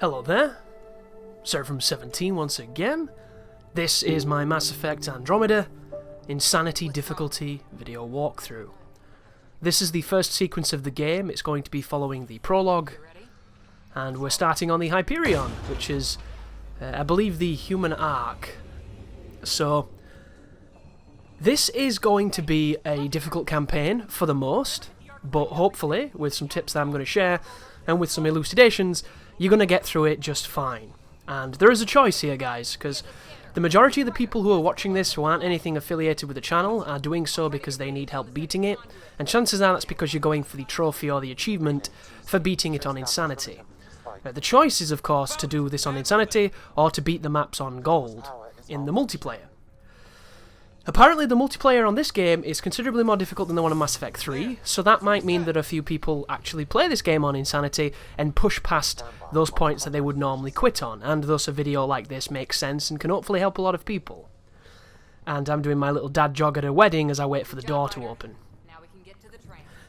Hello there, Sir from 17 once again. This is my Mass Effect Andromeda Insanity Difficulty video walkthrough. This is the first sequence of the game. It's going to be following the prologue, and we're starting on the Hyperion, which is, I believe, the human arc. So, this is going to be a difficult campaign for the most, but hopefully, with some tips that I'm going to share, and with some elucidations, you're going to get through it just fine. And there is a choice here, guys, because the majority of the people who are watching this who aren't anything affiliated with the channel are doing so because they need help beating it, and chances are that's because you're going for the trophy or the achievement for beating it on Insanity. The choice is, of course, to do this on Insanity or to beat the maps on Gold in the multiplayer. Apparently the multiplayer on this game is considerably more difficult than the one on Mass Effect 3, so that might mean that a few people actually play this game on Insanity and push past those points that they would normally quit on, and thus a video like this makes sense and can hopefully help a lot of people. And I'm doing my little dad jog at a wedding as I wait for the door to open.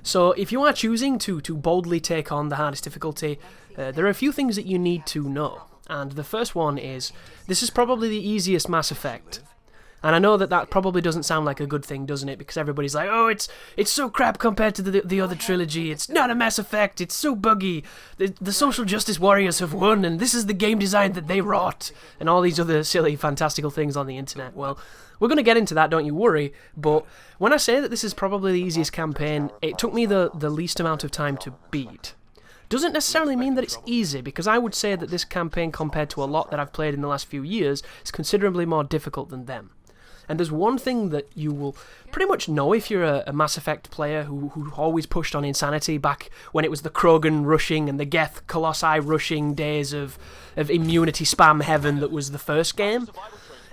So if you are choosing to boldly take on the hardest difficulty, there are a few things that you need to know. And the first one is, this is probably the easiest Mass Effect. And I know that that probably doesn't sound like a good thing, doesn't it? Because everybody's like, oh, it's so crap compared to the other trilogy. It's not a Mass Effect. It's so buggy. The social justice warriors have won, and this is the game design that they wrought. And all these other silly, fantastical things on the internet. Well, we're going to get into that, don't you worry. But when I say that this is probably the easiest campaign, it took me the least amount of time to beat. Doesn't necessarily mean that it's easy, because I would say that this campaign, compared to a lot that I've played in the last few years, is considerably more difficult than them. And there's one thing that you will pretty much know if you're a Mass Effect player who always pushed on Insanity back when it was the Krogan rushing and the Geth Colossi rushing days of immunity spam heaven that was the first game.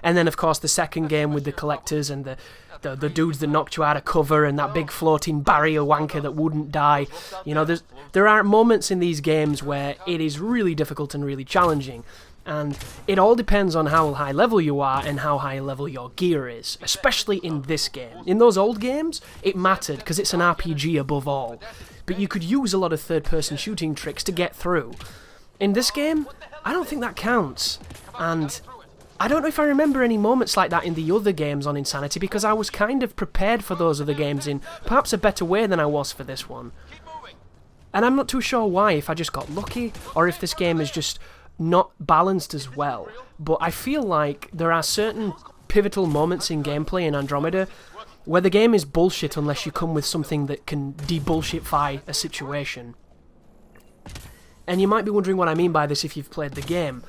And then, of course, the second game with the Collectors and the dudes that knocked you out of cover and that big floating barrier wanker that wouldn't die. You know, there are moments in these games where it is really difficult and really challenging. And it all depends on how high level you are and how high level your gear is, especially in this game. In those old games, it mattered because it's an RPG above all, but you could use a lot of third-person shooting tricks to get through. In this game, I don't think that counts, and I don't know if I remember any moments like that in the other games on Insanity, because I was kind of prepared for those other games in perhaps a better way than I was for this one. And I'm not too sure why, if I just got lucky, or if this game is just not balanced as well, but I feel like there are certain pivotal moments in gameplay in Andromeda where the game is bullshit unless you come with something that can de-bullshit-fy a situation. And you might be wondering what I mean by this if you've played the game.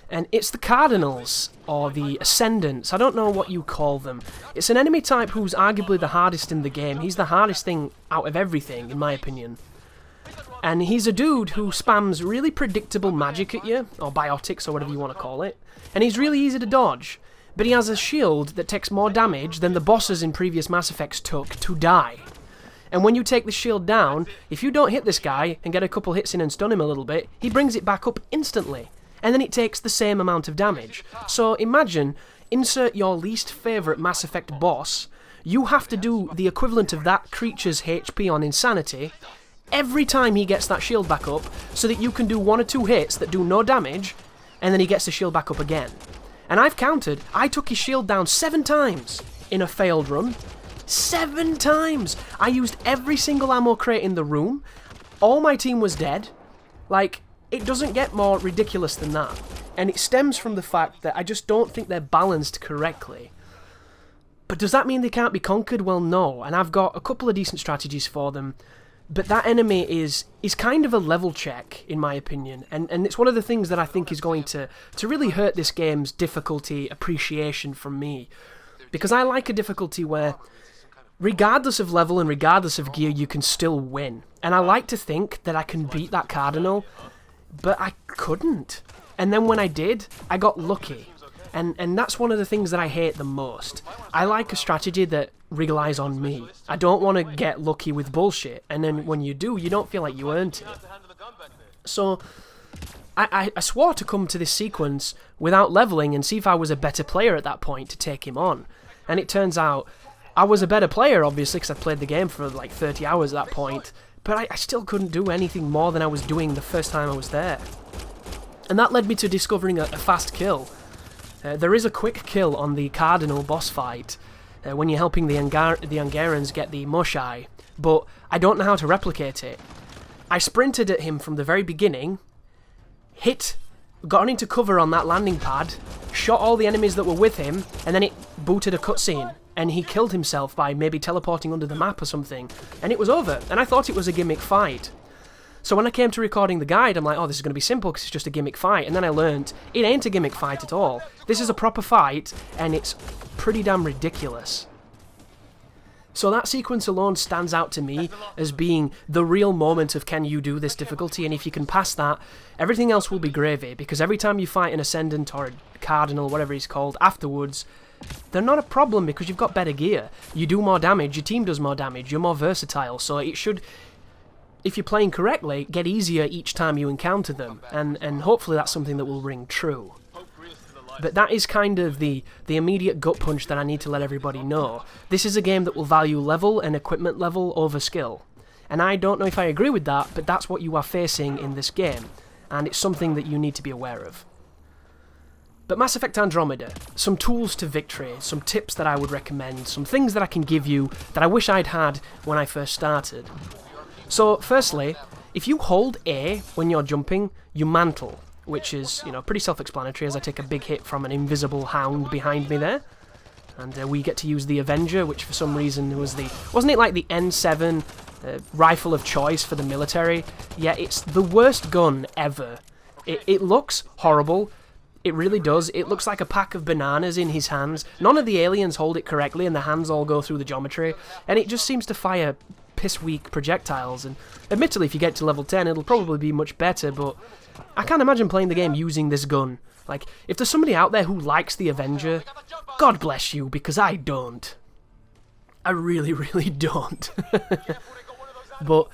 And it's the Cardinals, or the Ascendants, I don't know what you call them. It's an enemy type who's arguably the hardest in the game. He's the hardest thing out of everything, in my opinion. And he's a dude who spams really predictable magic at you, or biotics, or whatever you want to call it. And he's really easy to dodge. But he has a shield that takes more damage than the bosses in previous Mass Effects took to die. And when you take the shield down, if you don't hit this guy and get a couple hits in and stun him a little bit, he brings it back up instantly. And then it takes the same amount of damage. So imagine, insert your least favourite Mass Effect boss, you have to do the equivalent of that creature's HP on Insanity every time he gets that shield back up, so that you can do 1 or 2 hits that do no damage, and then he gets the shield back up again. And I've counted, I took his shield down 7 times in a failed run. 7 times! I used every single ammo crate in the room, all my team was dead. Like, it doesn't get more ridiculous than that. And it stems from the fact that I just don't think they're balanced correctly. But does that mean they can't be conquered? Well, no, and I've got a couple of decent strategies for them. But that enemy is kind of a level check, in my opinion, and it's one of the things that I think is going to really hurt this game's difficulty appreciation from me. Because I like a difficulty where, regardless of level and regardless of gear, you can still win. And I like to think that I can beat that Cardinal, but I couldn't. And then when I did, I got lucky. And that's one of the things that I hate the most. I like a strategy that relies on me. I don't want to get lucky with bullshit, and then when you do, you don't feel like you earned it. So, I swore to come to this sequence without leveling and see if I was a better player at that point to take him on. And it turns out, I was a better player, obviously, because I played the game for like 30 hours at that point, but I still couldn't do anything more than I was doing the first time I was there. And that led me to discovering a fast kill. There is a quick kill on the Cardinal boss fight when you're helping the Angarans get the Moshai, but I don't know how to replicate it. I sprinted at him from the very beginning, got into cover on that landing pad, shot all the enemies that were with him, and then it booted a cutscene, and he killed himself by maybe teleporting under the map or something, and it was over, and I thought it was a gimmick fight. So when I came to recording the guide, I'm like, oh, this is going to be simple because it's just a gimmick fight, and then I learned it ain't a gimmick fight at all. This is a proper fight, and it's pretty damn ridiculous. So that sequence alone stands out to me as being the real moment of can you do this difficulty, and if you can pass that, everything else will be gravy, because every time you fight an Ascendant or a Cardinal, whatever he's called, afterwards, they're not a problem because you've got better gear. You do more damage, your team does more damage, you're more versatile, so it should, if you're playing correctly, get easier each time you encounter them, and hopefully that's something that will ring true. But that is kind of the immediate gut punch that I need to let everybody know. This is a game that will value level and equipment level over skill. And I don't know if I agree with that, but that's what you are facing in this game. And it's something that you need to be aware of. But Mass Effect Andromeda, some tools to victory, some tips that I would recommend, some things that I can give you that I wish I'd had when I first started. So, firstly, if you hold A when you're jumping, you mantle, which is, you know, pretty self-explanatory as I take a big hit from an invisible hound behind me there. And we get to use the Avenger, which for some reason was wasn't it like the N7 rifle of choice for the military? Yeah, it's the worst gun ever. It looks horrible. It really does. It looks like a pack of bananas in his hands. None of the aliens hold it correctly, and the hands all go through the geometry. And it just seems to fire piss-weak projectiles. And admittedly, if you get to level 10, it'll probably be much better, but I can't imagine playing the game using this gun. Like, if there's somebody out there who likes the Avenger, God bless you, because I don't. I really, really don't. But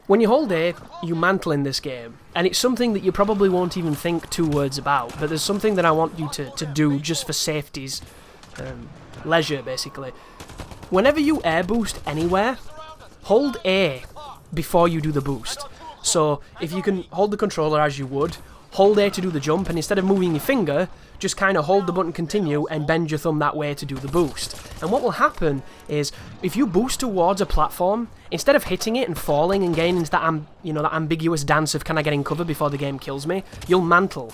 when you hold A, you mantle in this game, and it's something that you probably won't even think two words about, but there's something that I want you to do just for safety's leisure, basically. Whenever you air boost anywhere, hold A before you do the boost. So, if you can hold the controller as you would, hold A to do the jump, and instead of moving your finger, just kind of hold the button continue and bend your thumb that way to do the boost. And what will happen is, if you boost towards a platform, instead of hitting it and falling and getting into that, that ambiguous dance of can I get in cover before the game kills me, you'll mantle.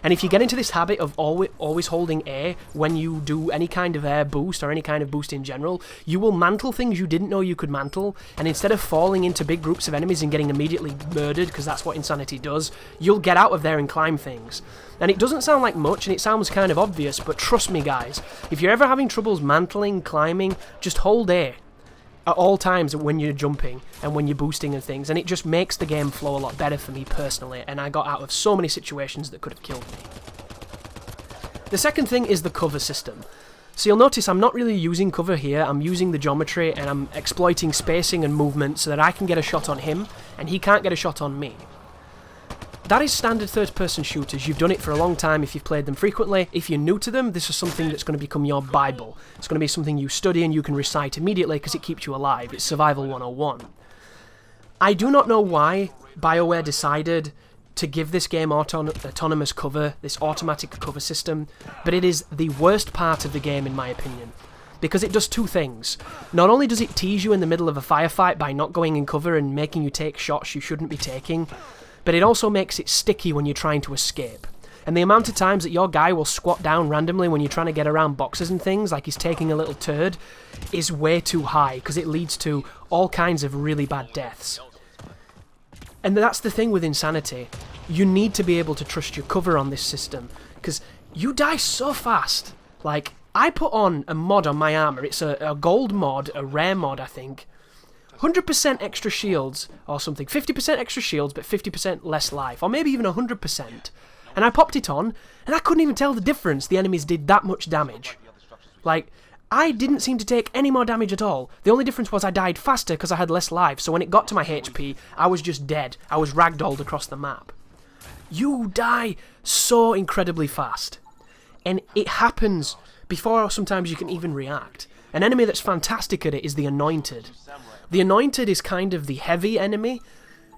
And if you get into this habit of always holding A when you do any kind of air boost or any kind of boost in general, you will mantle things you didn't know you could mantle, and instead of falling into big groups of enemies and getting immediately murdered, because that's what Insanity does, you'll get out of there and climb things. And it doesn't sound like much, and it sounds kind of obvious, but trust me guys, if you're ever having troubles mantling, climbing, just hold A at all times when you're jumping and when you're boosting and things, and it just makes the game flow a lot better for me personally, and I got out of so many situations that could have killed me. The second thing is the cover system. So you'll notice I'm not really using cover here, I'm using the geometry and I'm exploiting spacing and movement so that I can get a shot on him and he can't get a shot on me. That is standard third-person shooters. You've done it for a long time if you've played them frequently. If you're new to them, this is something that's going to become your Bible. It's going to be something you study and you can recite immediately because it keeps you alive. It's Survival 101. I do not know why BioWare decided to give this game autonomous cover, this automatic cover system, but it is the worst part of the game in my opinion. Because it does two things. Not only does it tease you in the middle of a firefight by not going in cover and making you take shots you shouldn't be taking, but it also makes it sticky when you're trying to escape. And the amount of times that your guy will squat down randomly when you're trying to get around boxes and things, like he's taking a little turd, is way too high, because it leads to all kinds of really bad deaths. And that's the thing with Insanity. You need to be able to trust your cover on this system, because you die so fast. Like, I put on a mod on my armor. It's a gold mod, a rare mod, I think. 100% extra shields or something. 50% extra shields, but 50% less life. Or maybe even 100%. And I popped it on, and I couldn't even tell the difference. The enemies did that much damage. Like, I didn't seem to take any more damage at all. The only difference was I died faster because I had less life. So when it got to my HP, I was just dead. I was ragdolled across the map. You die so incredibly fast. And it happens before sometimes you can even react. An enemy that's fantastic at it is the Anointed. The Anointed is kind of the heavy enemy,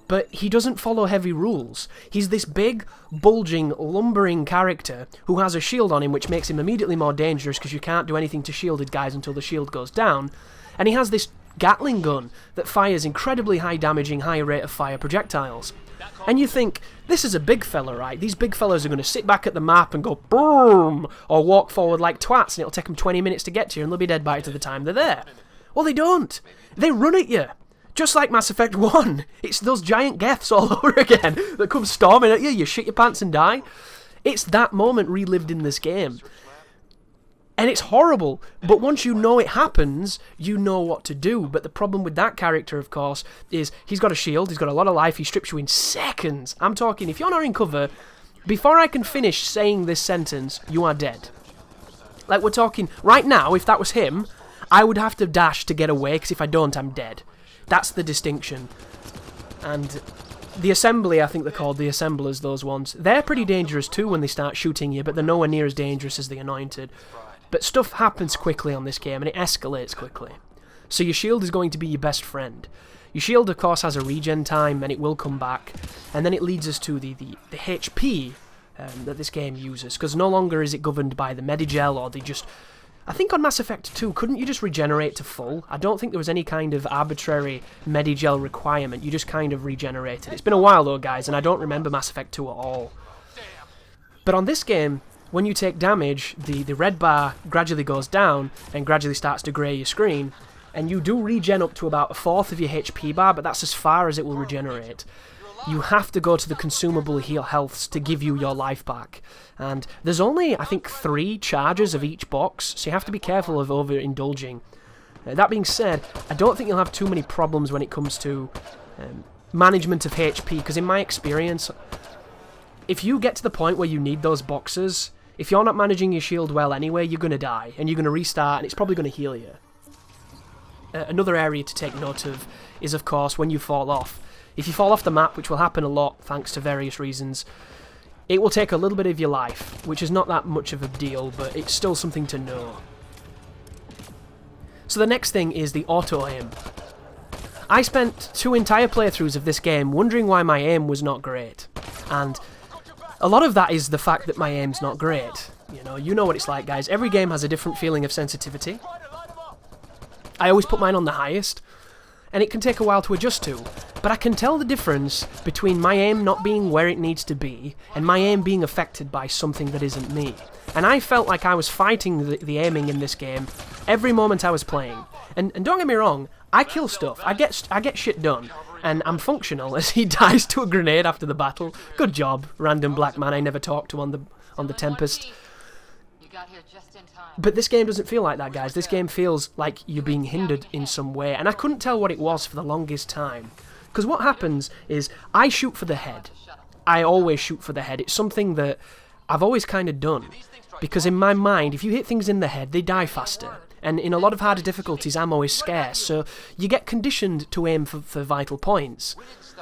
but he doesn't follow heavy rules. He's this big, bulging, lumbering character who has a shield on him, which makes him immediately more dangerous because you can't do anything to shielded guys until the shield goes down. And he has this Gatling gun that fires incredibly high damaging, high rate of fire projectiles. And you think, this is a big fella, right? These big fellas are going to sit back at the map and go boom, or walk forward like twats, and it'll take them 20 minutes to get to you, and they'll be dead by the time they're there. Well, they don't. They run at you. Just like Mass Effect 1. It's those giant geths all over again that come storming at you, you shit your pants and die. It's that moment relived in this game. And it's horrible, but once you know it happens, you know what to do. But the problem with that character, of course, is he's got a shield, he's got a lot of life, he strips you in seconds. I'm talking, if you're not in cover, before I can finish saying this sentence, you are dead. Like, we're talking, right now, if that was him, I would have to dash to get away, because if I don't, I'm dead. That's the distinction. And the Assembly, I think they're called, the Assemblers, those ones, they're pretty dangerous too when they start shooting you, but they're nowhere near as dangerous as the Anointed. But stuff happens quickly on this game, and it escalates quickly. So your shield is going to be your best friend. Your shield, of course, has a regen time, and it will come back. And then it leads us to the HP that this game uses, because no longer is it governed by the Medigel, or I think on Mass Effect 2, couldn't you just regenerate to full? I don't think there was any kind of arbitrary Medigel requirement, you just kind of regenerated. It's been a while though, guys, and I don't remember Mass Effect 2 at all. But on this game, when you take damage, the red bar gradually goes down and gradually starts to grey your screen, and you do regen up to about a fourth of your HP bar, but that's as far as it will regenerate. You have to go to the consumable heal healths to give you your life back. And there's only, I think, 3 charges of each box, so you have to be careful of overindulging. That being said, I don't think you'll have too many problems when it comes to management of HP, because in my experience, if you get to the point where you need those boxes, if you're not managing your shield well anyway, you're going to die, and you're going to restart, and it's probably going to heal you. Another area to take note of is, of course, when you fall off. If you fall off the map, which will happen a lot thanks to various reasons, it will take a little bit of your life, which is not that much of a deal, but it's still something to know. So the next thing is the auto-aim. I spent 2 entire playthroughs of this game wondering why my aim was not great, and a lot of that is the fact that my aim's not great. You know what it's like, guys. Every game has a different feeling of sensitivity. I always put mine on the highest, and it can take a while to adjust to, but I can tell the difference between my aim not being where it needs to be and my aim being affected by something that isn't me. And I felt like I was fighting the aiming in this game every moment I was playing. And don't get me wrong, I kill stuff, I get shit done, and I'm functional as he dies to a grenade after the battle. Good job, random black man I never talked to on the Tempest. But this game doesn't feel like that, guys. This game feels like you're being hindered in some way, and I couldn't tell what it was for the longest time. Because what happens is, I shoot for the head. I always shoot for the head. It's something that I've always kind of done. Because in my mind, if you hit things in the head, they die faster. And in a lot of harder difficulties, ammo is scarce, so you get conditioned to aim for vital points.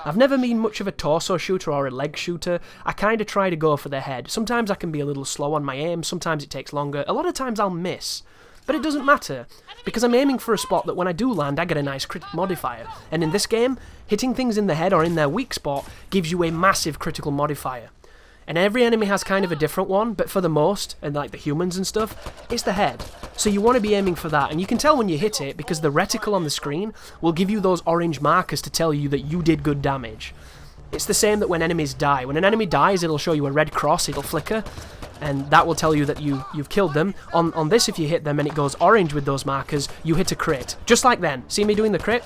I've never been much of a torso shooter or a leg shooter. I kind of try to go for the head. Sometimes I can be a little slow on my aim, sometimes it takes longer. A lot of times I'll miss. But it doesn't matter, because I'm aiming for a spot that when I do land, I get a nice crit modifier. And in this game, hitting things in the head or in their weak spot gives you a massive critical modifier. And every enemy has kind of a different one, but for the most, and like the humans and stuff, it's the head. So you want to be aiming for that, and you can tell when you hit it, because the reticle on the screen will give you those orange markers to tell you that you did good damage. It's the same that when enemies die. When an enemy dies, it'll show you a red cross, it'll flicker, and that will tell you that you've killed them. On this, if you hit them and it goes orange with those markers, you hit a crit. Just like then. See me doing the crit?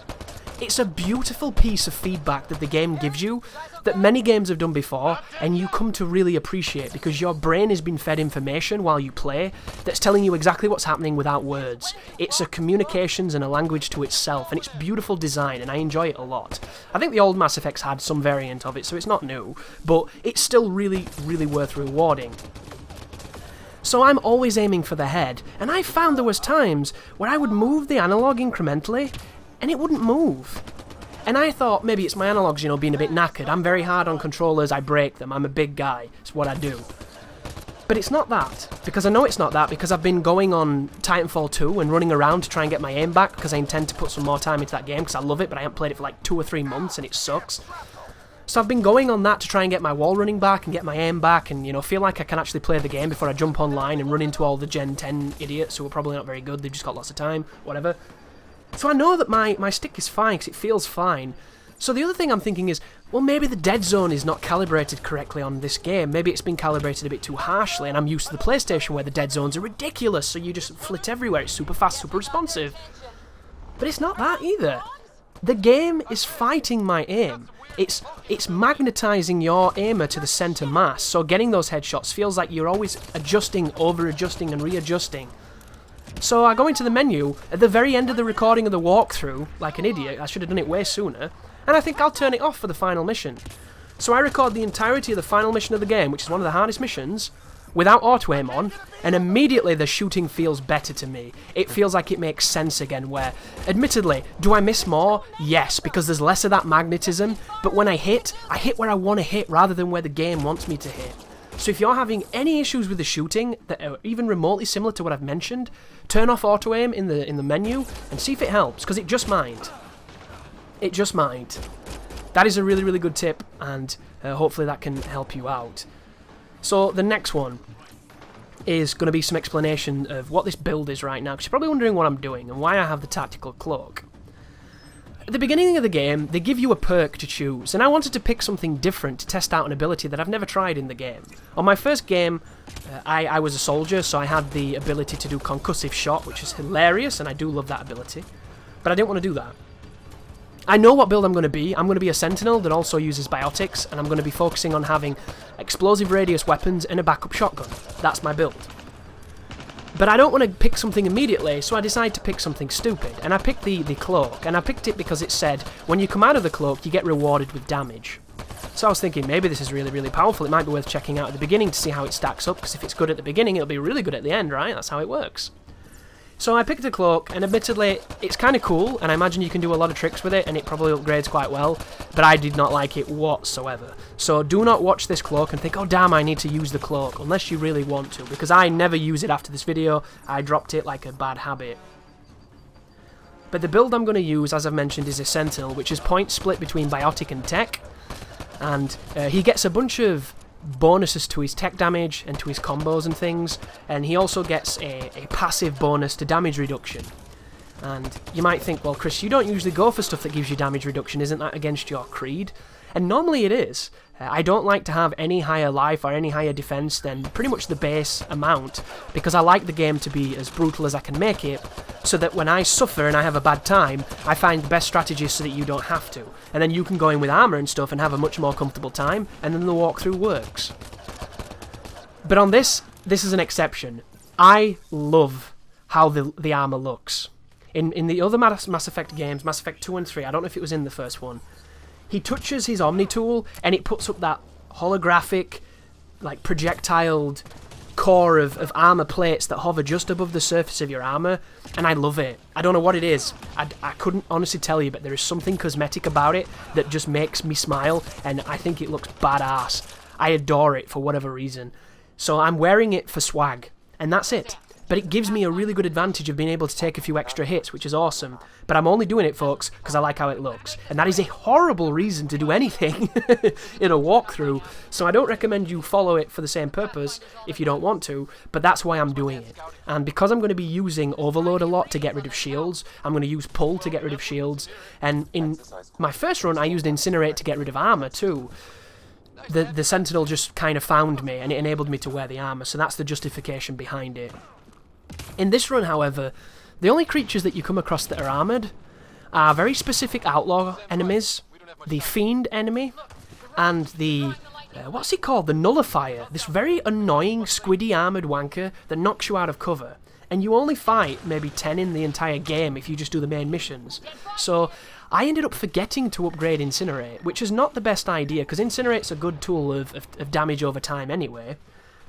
It's a beautiful piece of feedback that the game gives you that many games have done before, and you come to really appreciate, because your brain has been fed information while you play that's telling you exactly what's happening without words. It's a communications and a language to itself, and it's beautiful design, and I enjoy it a lot. I think the old Mass Effects had some variant of it, so it's not new, but it's still really, really worth rewarding. So I'm always aiming for the head, and I found there was times where I would move the analog incrementally, and it wouldn't move. And I thought, maybe it's my analogs, being a bit knackered. I'm very hard on controllers, I break them, I'm a big guy, it's what I do. But it's not that, because I know it's not that, because I've been going on Titanfall 2 and running around to try and get my aim back, because I intend to put some more time into that game, because I love it, but I haven't played it for like 2 or 3 months, and it sucks. So I've been going on that to try and get my wall running back and get my aim back and, you know, feel like I can actually play the game before I jump online and run into all the Gen 10 idiots who are probably not very good, they've just got lots of time, whatever. So I know that my stick is fine because it feels fine. So the other thing I'm thinking is, well, maybe the dead zone is not calibrated correctly on this game. Maybe it's been calibrated a bit too harshly, and I'm used to the PlayStation where the dead zones are ridiculous, so you just flit everywhere. It's super fast, super responsive. But it's not that either. The game is fighting my aim. It's magnetizing your aimer to the center mass, so getting those headshots feels like you're always adjusting, over-adjusting, and readjusting. So I go into the menu at the very end of the recording of the walkthrough, like an idiot. I should have done it way sooner. And I think I'll turn it off for the final mission. So I record the entirety of the final mission of the game, which is one of the hardest missions, without auto-aim on, and immediately the shooting feels better to me. It feels like it makes sense again, where, admittedly, do I miss more? Yes, because there's less of that magnetism, but when I hit where I want to hit rather than where the game wants me to hit. So if you're having any issues with the shooting that are even remotely similar to what I've mentioned, turn off auto-aim in the menu and see if it helps, because it just might. It just might. That is a really, really good tip, and hopefully that can help you out. So the next one is going to be some explanation of what this build is right now, because you're probably wondering what I'm doing and why I have the tactical cloak. At the beginning of the game, they give you a perk to choose, and I wanted to pick something different to test out an ability that I've never tried in the game. On my first game, I was a soldier, so I had the ability to do concussive shot, which is hilarious, and I do love that ability, but I didn't want to do that. I know what build I'm going to be. I'm going to be a Sentinel that also uses biotics, and I'm going to be focusing on having explosive radius weapons and a backup shotgun. That's my build. But I don't want to pick something immediately, so I decided to pick something stupid. And I picked the cloak, and I picked it because it said, when you come out of the cloak, you get rewarded with damage. So I was thinking, maybe this is really, really powerful. It might be worth checking out at the beginning to see how it stacks up, because if it's good at the beginning, it'll be really good at the end, right? That's how it works. So I picked a cloak, and admittedly, it's kind of cool, and I imagine you can do a lot of tricks with it, and it probably upgrades quite well, but I did not like it whatsoever. So do not watch this cloak and think, oh damn, I need to use the cloak, unless you really want to, because I never use it after this video. I dropped it like a bad habit. But the build I'm going to use, as I've mentioned, is a Sentinel, which is point split between biotic and tech, and he gets a bunch of bonuses to his tech damage and to his combos and things, and he also gets a passive bonus to damage reduction. And you might think, well Chris, you don't usually go for stuff that gives you damage reduction, isn't that against your creed? And normally it is. I don't like to have any higher life or any higher defense than pretty much the base amount, because I like the game to be as brutal as I can make it, so that when I suffer and I have a bad time, I find the best strategies so that you don't have to. And then you can go in with armor and stuff and have a much more comfortable time, and then the walkthrough works. But on this is an exception. I love how the armor looks. In the other Mass Effect games, Mass Effect 2 and 3, I don't know if it was in the first one, he touches his Omni tool and it puts up that holographic, like projectiled core of armor plates that hover just above the surface of your armor, and I love it. I don't know what it is. I couldn't honestly tell you, but there is something cosmetic about it that just makes me smile, and I think it looks badass. I adore it for whatever reason. So I'm wearing it for swag, and that's it. But it gives me a really good advantage of being able to take a few extra hits, which is awesome. But I'm only doing it, folks, because I like how it looks. And that is a horrible reason to do anything in a walkthrough, so I don't recommend you follow it for the same purpose if you don't want to, but that's why I'm doing it. And because I'm going to be using Overload a lot to get rid of shields, I'm going to use Pull to get rid of shields, and in my first run I used Incinerate to get rid of armor too. The Sentinel just kind of found me, and it enabled me to wear the armor, so that's the justification behind it. In this run, however, the only creatures that you come across that are armoured are very specific outlaw enemies, the Fiend enemy, and the, what's he called, the Nullifier, this very annoying squiddy armoured wanker that knocks you out of cover. And you only fight maybe 10 in the entire game if you just do the main missions. So I ended up forgetting to upgrade Incinerate, which is not the best idea, because Incinerate's a good tool of damage over time anyway.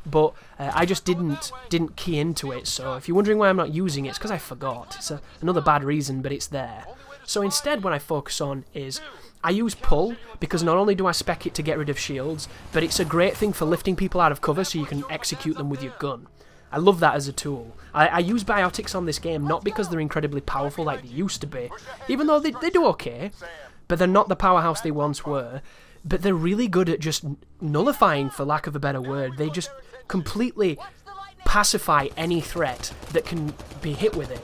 But I just didn't key into it, so if you're wondering why I'm not using it, it's because I forgot. It's another bad reason, but it's there. So instead what I focus on is, I use Pull, because not only do I spec it to get rid of shields, but it's a great thing for lifting people out of cover so you can execute them with your gun. I love that as a tool. I use biotics on this game, not because they're incredibly powerful like they used to be, even though they do okay, but they're not the powerhouse they once were. but they're really good at just nullifying, for lack of a better word. They just completely pacify any threat that can be hit with it.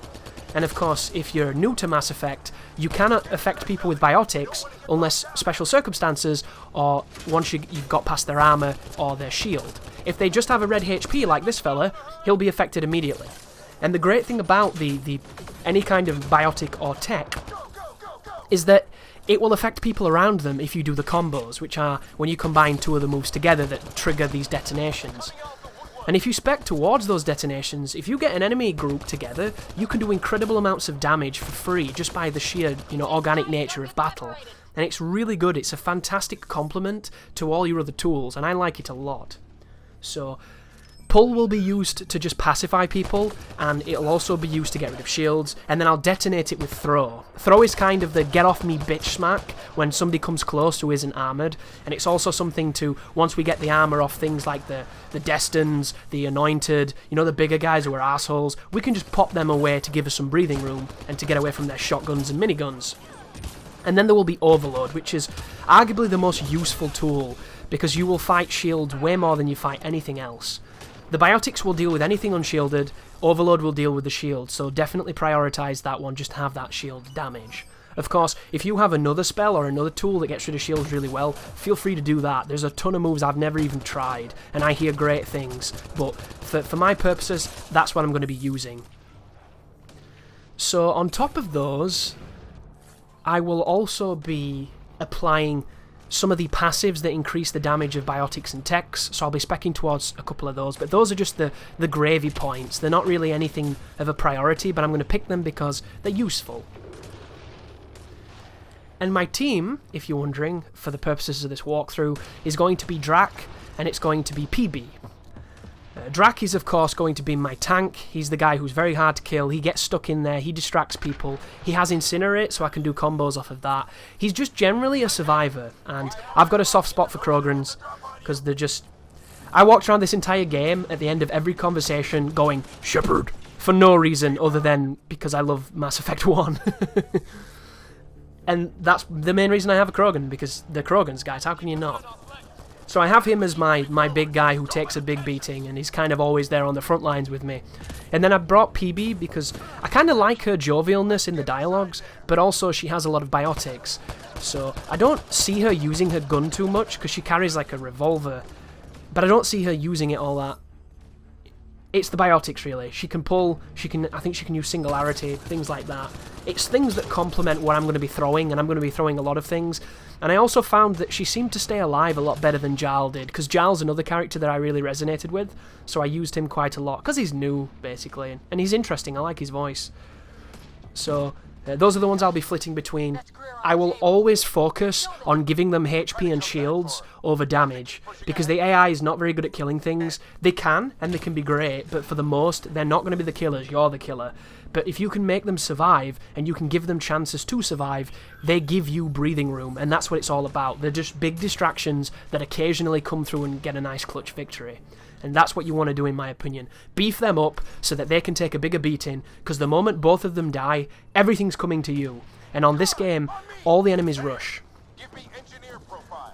And of course, if you're new to Mass Effect, you cannot affect people with biotics unless special circumstances, or once you've got past their armor or their shield. If they just have a red HP like this fella, he'll be affected immediately. And the great thing about the any kind of biotic or tech is that it will affect people around them if you do the combos, which are when you combine two of the moves together that trigger these detonations. And if you spec towards those detonations, if you get an enemy group together, you can do incredible amounts of damage for free just by the sheer, organic nature of battle. And it's really good. It's a fantastic complement to all your other tools, and I like it a lot. So, pull will be used to just pacify people, and it'll also be used to get rid of shields, and then I'll detonate it with throw. Throw is kind of the get off me bitch smack when somebody comes close who isn't armoured, and it's also something to, once we get the armour off things like the Destins, the Anointed, the bigger guys who are assholes, we can just pop them away to give us some breathing room, and to get away from their shotguns and miniguns. And then there will be Overload, which is arguably the most useful tool, because you will fight shields way more than you fight anything else. The biotics will deal with anything unshielded, Overload will deal with the shield, so definitely prioritise that one, just have that shield damage. Of course, if you have another spell or another tool that gets rid of shields really well, feel free to do that. There's a ton of moves I've never even tried, and I hear great things, but for my purposes, that's what I'm going to be using. So on top of those, I will also be applying some of the passives that increase the damage of biotics and techs, so I'll be speccing towards a couple of those, but those are just the gravy points. They're not really anything of a priority, but I'm going to pick them because they're useful. And my team, if you're wondering, for the purposes of this walkthrough, is going to be Drac, and it's going to be PB. Drac is of course going to be my tank. He's the guy who's very hard to kill. He gets stuck in there, he distracts people. He has Incinerate, so I can do combos off of that. He's just generally a survivor, and I've got a soft spot for Krogans, because they're just... I walked around this entire game at the end of every conversation going, Shepard, for no reason other than because I love Mass Effect 1. And that's the main reason I have a Krogan, because they're Krogans, guys, how can you not? So I have him as my big guy who takes a big beating, and he's kind of always there on the front lines with me. And then I brought PB because I kind of like her jovialness in the dialogues, but also she has a lot of biotics. So I don't see her using her gun too much, because she carries like a revolver, but I don't see her using it all that. It's the biotics, really. She can pull, I think she can use Singularity, things like that. It's things that complement what I'm going to be throwing, and I'm going to be throwing a lot of things. And I also found that she seemed to stay alive a lot better than Jarl did, because Jarl's another character that I really resonated with, so I used him quite a lot, because he's new, basically, and he's interesting. I like his voice. So, those are the ones I'll be flitting between. I will always focus on giving them HP and shields over damage, because the AI is not very good at killing things. They can, and they can be great, but for the most, they're not going to be the killers. You're the killer. But if you can make them survive, and you can give them chances to survive, they give you breathing room, and that's what it's all about. They're just big distractions that occasionally come through and get a nice clutch victory. And that's what you want to do, in my opinion. Beef them up so that they can take a bigger beating, because the moment both of them die, everything's coming to you. And on this game, all the enemies rush.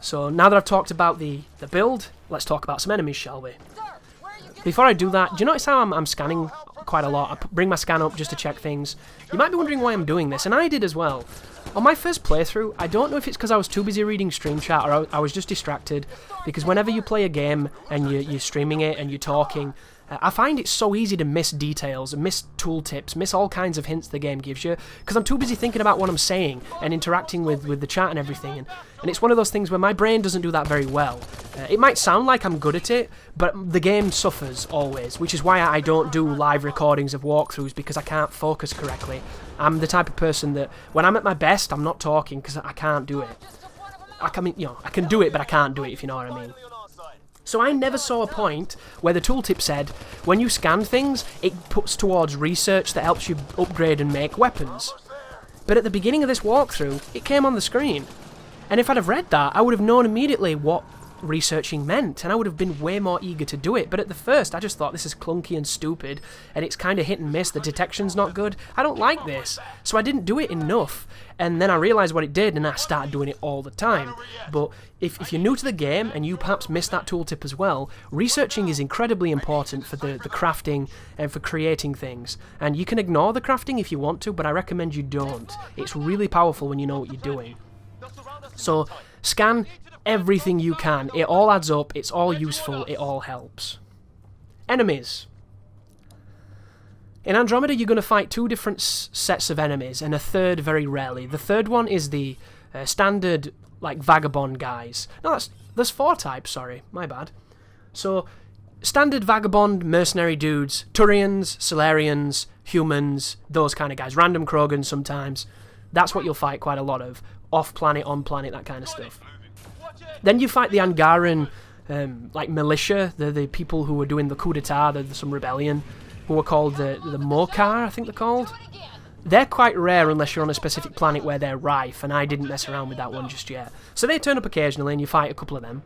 So now that I've talked about the build, let's talk about some enemies, shall we? Before I do that, do you notice how I'm scanning quite a lot? I bring my scan up just to check things. You might be wondering why I'm doing this, and I did as well. On my first playthrough, I don't know if it's because I was too busy reading stream chat or I was just distracted, because whenever you play a game and you're streaming it and you're talking, I find it so easy to miss details, miss tooltips, miss all kinds of hints the game gives you, because I'm too busy thinking about what I'm saying and interacting with the chat and everything, and it's one of those things where my brain doesn't do that very well. It might sound like I'm good at it, but the game suffers always, which is why I don't do live recordings of walkthroughs, because I can't focus correctly. I'm the type of person that, when I'm at my best, I'm not talking, because I can't do it. I can do it, but I can't do it, if you know what I mean. So I never saw a point where the tooltip said, when you scan things, it puts towards research that helps you upgrade and make weapons. But at the beginning of this walkthrough, it came on the screen. And if I'd have read that, I would have known immediately what researching meant, and I would have been way more eager to do it. But at the first, I just thought this is clunky and stupid, and it's kind of hit and miss. The detection's not good. I don't like this. So I didn't do it enough, and then I realised what it did, and I started doing it all the time. But if you're new to the game, and you perhaps missed that tooltip as well, researching is incredibly important for the crafting and for creating things. And you can ignore the crafting if you want to, but I recommend you don't. It's really powerful when you know what you're doing. So scan everything you can. It all adds up, it's all useful, it all helps. Enemies. In Andromeda you're going to fight two different sets of enemies, and a third very rarely. The third one is the standard, like, vagabond guys. No, there's 4 types, sorry, my bad. So, standard vagabond mercenary dudes, Turians, Solarians, humans, those kind of guys. Random Krogans sometimes. That's what you'll fight quite a lot of. Off-planet, on-planet, that kind of stuff. Then you fight the Angaran, like, militia, the people who were doing the coup d'etat, some rebellion, who were called the Mokar, I think they're called. They're quite rare unless you're on a specific planet where they're rife, and I didn't mess around with that one just yet. So they turn up occasionally, and you fight a couple of them.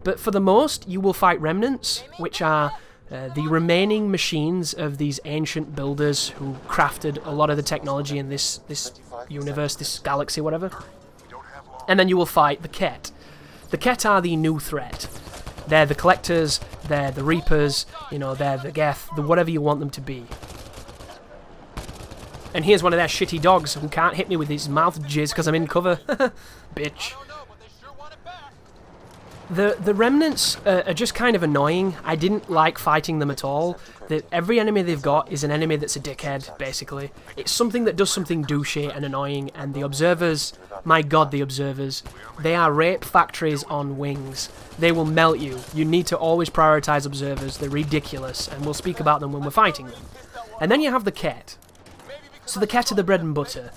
But for the most, you will fight remnants, which are the remaining machines of these ancient builders who crafted a lot of the technology in this universe, this galaxy, whatever. And then you will fight the Ket. The Ket are the new threat. They're the Collectors, they're the Reapers, you know, they're the Geth, the whatever you want them to be. And here's one of their shitty dogs who can't hit me with his mouth jizz because I'm in cover. Bitch. The remnants are just kind of annoying. I didn't like fighting them at all. Every enemy they've got is an enemy that's a dickhead, basically. It's something that does something douchey and annoying, and the observers, my god, the observers, they are rape factories on wings. They will melt you. You need to always prioritise observers. They're ridiculous, and we'll speak about them when we're fighting them. And then you have the Ket. So the Ket are the bread and butter.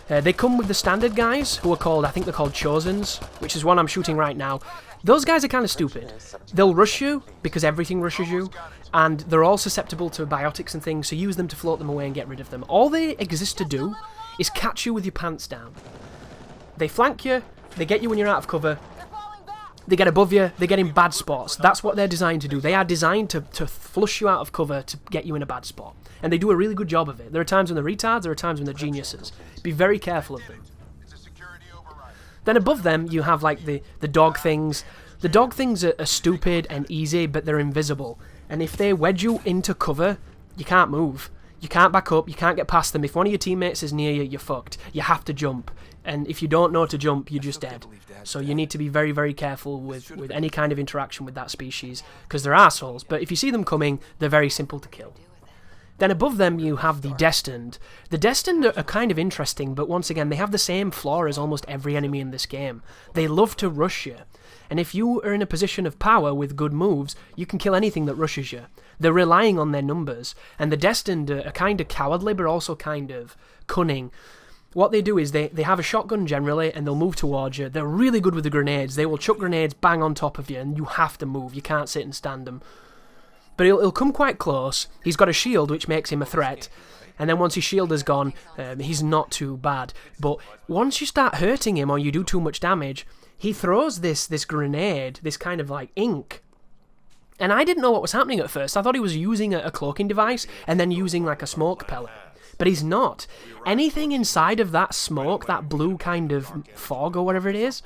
They come with the standard guys, who are called, I think they're called Chosens, which is one I'm shooting right now. Those guys are kind of stupid. They'll rush you, because everything rushes you, and they're all susceptible to biotics and things, so use them to float them away and get rid of them. All they exist to do is catch you with your pants down. They flank you, they get you when you're out of cover, they get above you, they get in bad spots. That's what they're designed to do. They are designed to flush you out of cover to get you in a bad spot. And they do a really good job of it. There are times when they're retards, there are times when they're geniuses. Be very careful of them. Then above them, you have, like, the dog things. The dog things are stupid and easy, but they're invisible. And if they wedge you into cover, you can't move. You can't back up, you can't get past them. If one of your teammates is near you, you're fucked. You have to jump. And if you don't know to jump, you're just dead. So you need to be very, very careful with any kind of interaction with that species, because they're assholes. But if you see them coming, they're very simple to kill. Then above them you have the Destined. The Destined are kind of interesting, but once again, they have the same flaw as almost every enemy in this game. They love to rush you. And if you are in a position of power with good moves, you can kill anything that rushes you. They're relying on their numbers. And the Destined are kind of cowardly, but also kind of cunning. What they do is they have a shotgun generally, and they'll move towards you. They're really good with the grenades. They will chuck grenades bang on top of you, and you have to move. You can't sit and stand them. But he'll come quite close. He's got a shield, which makes him a threat. And then once his shield is gone, he's not too bad. But once you start hurting him or you do too much damage, he throws this grenade, this kind of like ink. And I didn't know what was happening at first. I thought he was using a cloaking device and then using like a smoke pellet. But he's not. Anything inside of that smoke, that blue kind of fog or whatever it is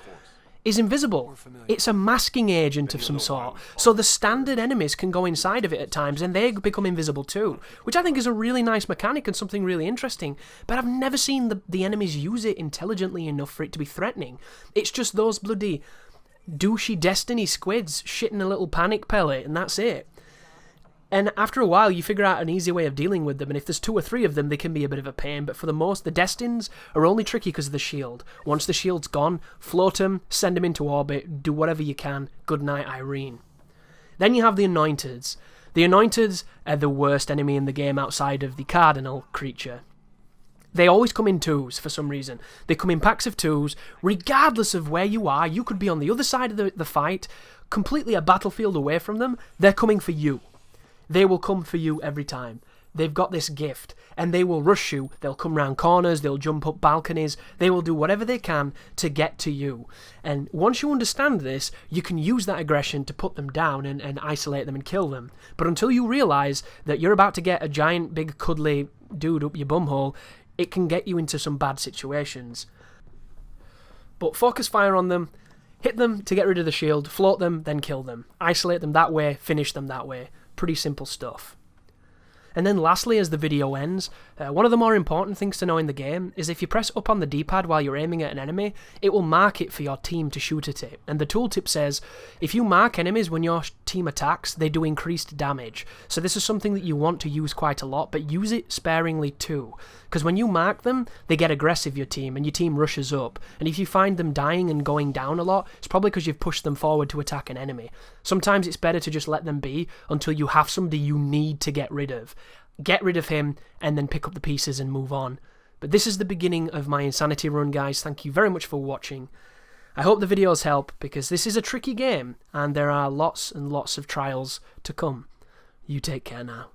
invisible. It's a masking agent of some sort. So the standard enemies can go inside of it at times and they become invisible too, which I think is a really nice mechanic and something really interesting, but I've never seen the enemies use it intelligently enough for it to be threatening. It's just those bloody douchey Destiny squids shitting a little panic pellet and that's it. And after a while, you figure out an easy way of dealing with them, and if there's 2 or 3 of them, they can be a bit of a pain, but for the most, the Destins are only tricky because of the shield. Once the shield's gone, float them, send them into orbit, do whatever you can. Good night, Irene. Then you have the Anointeds. The Anointeds are the worst enemy in the game outside of the Cardinal creature. They always come in 2s for some reason. They come in packs of 2s, regardless of where you are. You could be on the other side of the fight, completely a battlefield away from them. They're coming for you. They will come for you every time. they've got this gift, and they will rush you. They'll come round corners, they'll jump up balconies, they will do whatever they can to get to you. And once you understand this, you can use that aggression to put them down and isolate them and kill them. But until you realise that you're about to get a giant, big, cuddly dude up your bumhole, it can get you into some bad situations. But focus fire on them, hit them to get rid of the shield, float them, then kill them. Isolate them that way, finish them that way. Pretty simple stuff. And then lastly, as the video ends, one of the more important things to know in the game is if you press up on the D-pad while you're aiming at an enemy, it will mark it for your team to shoot at it. And the tooltip says, if you mark enemies when your team attacks, they do increased damage. So this is something that you want to use quite a lot, but use it sparingly too. Because when you mark them, they get aggressive, your team, and your team rushes up. And if you find them dying and going down a lot, it's probably because you've pushed them forward to attack an enemy. Sometimes it's better to just let them be until you have somebody you need to get rid of. Get rid of him, and then pick up the pieces and move on. But this is the beginning of my Insanity run, guys. Thank you very much for watching. I hope the videos help, because this is a tricky game, and there are lots and lots of trials to come. You take care now.